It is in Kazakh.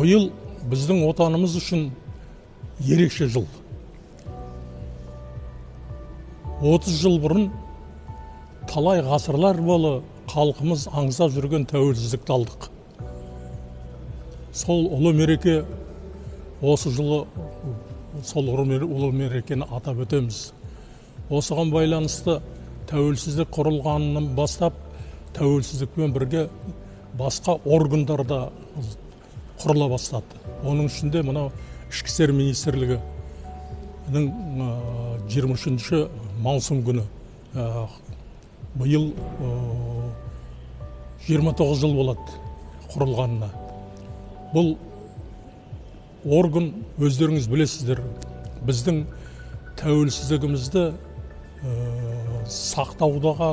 Бұйыл біздің отанымыз үшін ерекше жыл. 30 жыл бұрын талай ғасырлар болы халқымыз аңсап жүрген тәуелсіздікті алдық. Сол ұлы мереке осы жылы сол ұлы мерекені атап өтеміз. Осыған байланысты тәуелсіздік құрылғанынан бастап тәуелсіздікпен бірге басқа органдарда құрыла бастады. Оның ішінде мынау Ішкі істер министрлігінің 23 маусым күні бұйыл 29 жыл болады құрылғанына. Бұл орган, өздеріңіз білесіздер, біздің тәуелсіздігімізді сақтаудағы